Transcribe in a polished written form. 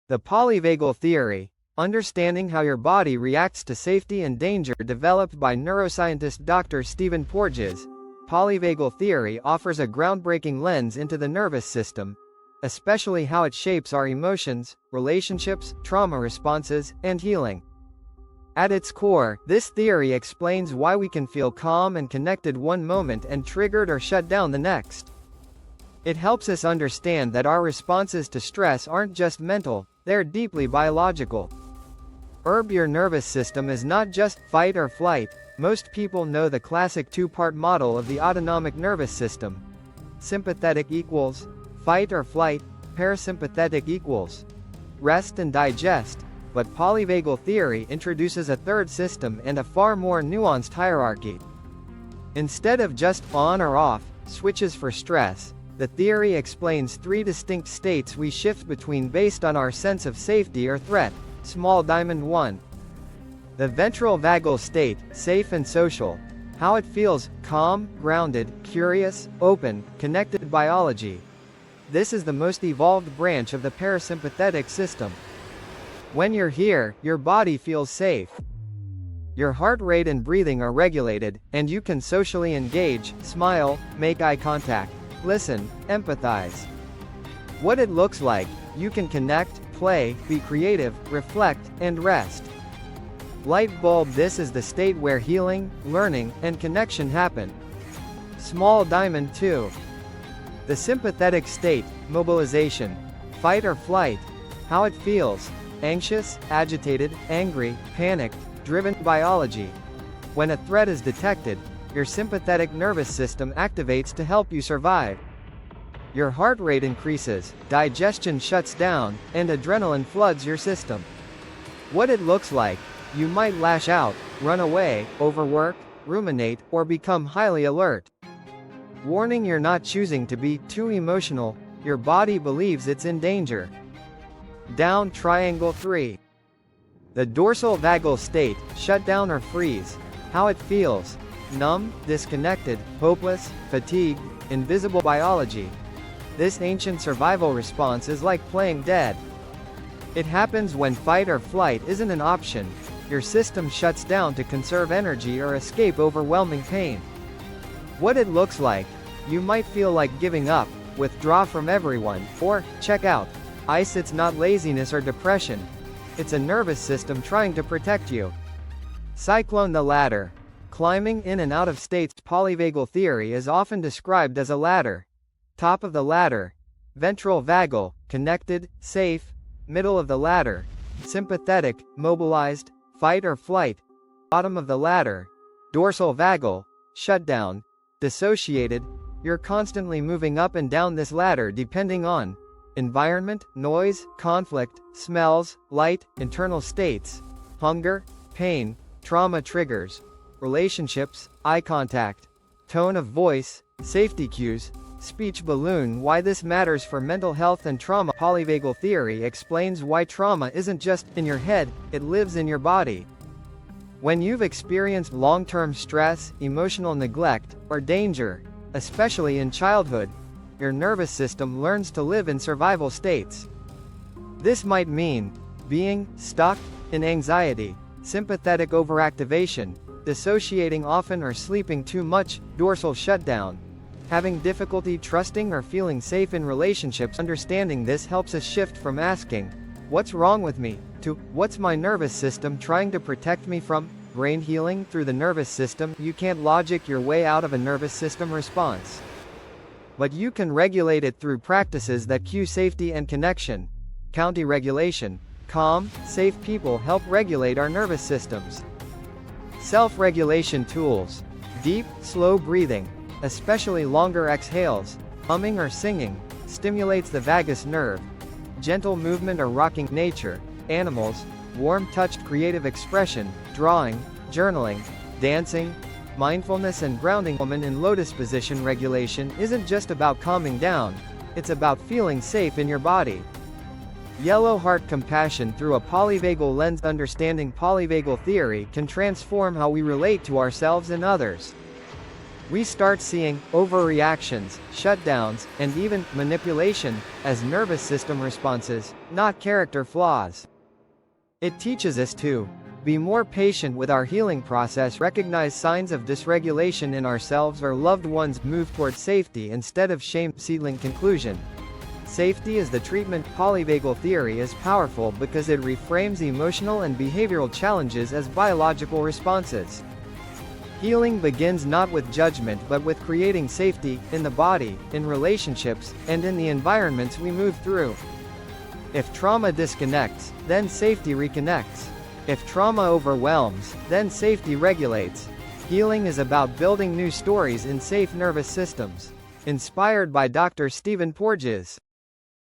The Polyvagal Theory, understanding how your body reacts to safety and danger, developed by neuroscientist Dr. Stephen Porges. Polyvagal theory offers a groundbreaking lens into the nervous system, especially how it shapes our emotions, relationships, trauma responses, and healing. At its core, this theory explains why we can feel calm and connected one moment and triggered or shut down the next. It helps us understand that our responses to stress aren't just mental, they're deeply biological. Your nervous system is not just fight or flight. Most people know the classic two-part model of the autonomic nervous system. Sympathetic equals fight or flight, parasympathetic equals rest and digest, but polyvagal theory introduces a third system and a far more nuanced hierarchy. Instead of just on or off switches for stress, the theory explains three distinct states we shift between based on our sense of safety or threat. Small diamond 1. The ventral vagal state, safe and social. How it feels, calm, grounded, curious, open, connected biology. This is the most evolved branch of the parasympathetic system. When you're here, your body feels safe. Your heart rate and breathing are regulated, and you can socially engage, smile, make eye contact, listen, empathize. What it looks like, you can connect, play, be creative, reflect, and rest. Light bulb, this is the state where healing, learning, and connection happen. Small diamond 2. The sympathetic state, mobilization. Fight or flight. How it feels. Anxious, agitated, angry, panicked, driven biology. When a threat is detected, your sympathetic nervous system activates to help you survive. Your heart rate increases, digestion shuts down, and adrenaline floods your system. What it looks like, you might lash out, run away, overwork, ruminate, or become highly alert. Warning, you're not choosing to be too emotional, your body believes it's in danger. Down triangle 3. The dorsal vagal state, shut down or freeze. How it feels. Numb, disconnected, hopeless, fatigued, invisible biology. This ancient survival response is like playing dead. It happens when fight or flight isn't an option. Your system shuts down to conserve energy or escape overwhelming pain. What it looks like, you might feel like giving up, withdraw from everyone, or check out. It's not laziness or depression. It's a nervous system trying to protect you. Cyclone the ladder. Climbing in and out of states. Polyvagal theory is often described as a ladder. Top of the ladder. Ventral vagal, connected, safe. Middle of the ladder. Sympathetic, mobilized, fight or flight. Bottom of the ladder. Dorsal vagal, shutdown, dissociated. You're constantly moving up and down this ladder depending on environment, noise, conflict, smells, light, internal states, hunger, pain, trauma triggers, relationships, eye contact, tone of voice, safety cues, speech balloon. Why this matters for mental health and trauma. Polyvagal theory explains why trauma isn't just in your head, it lives in your body. When you've experienced long-term stress, emotional neglect, or danger, especially in childhood, your nervous system learns to live in survival states. This might mean being stuck in anxiety, sympathetic overactivation, dissociating often or sleeping too much, dorsal shutdown, having difficulty trusting or feeling safe in relationships. Understanding this helps us shift from asking, "What's wrong with me?" to "What's my nervous system trying to protect me from?" Brain healing through the nervous system. You can't logic your way out of a nervous system response, but you can regulate it through practices that cue safety and connection. County regulation. Calm, safe people help regulate our nervous systems. Self-regulation tools. Deep, slow breathing, especially longer exhales, humming or singing, stimulates the vagus nerve. Gentle movement or rocking. Nature, animals, warm touched creative expression, drawing, journaling, dancing, mindfulness and grounding. Woman in lotus position. Regulation isn't just about calming down, it's about feeling safe in your body. Yellow heart. Compassion through a polyvagal lens. Understanding polyvagal theory can transform how we relate to ourselves and others. We start seeing overreactions, shutdowns, and even manipulation as nervous system responses, not character flaws. It teaches us to be more patient with our healing process, recognize signs of dysregulation in ourselves or loved ones, move toward safety instead of shame. Seedling conclusion. Safety is the treatment. Polyvagal theory is powerful because it reframes emotional and behavioral challenges as biological responses. Healing begins not with judgment but with creating safety, in the body, in relationships, and in the environments we move through. If trauma disconnects, then safety reconnects. If trauma overwhelms, then safety regulates. Healing is about building new stories in safe nervous systems. Inspired by Dr. Stephen Porges.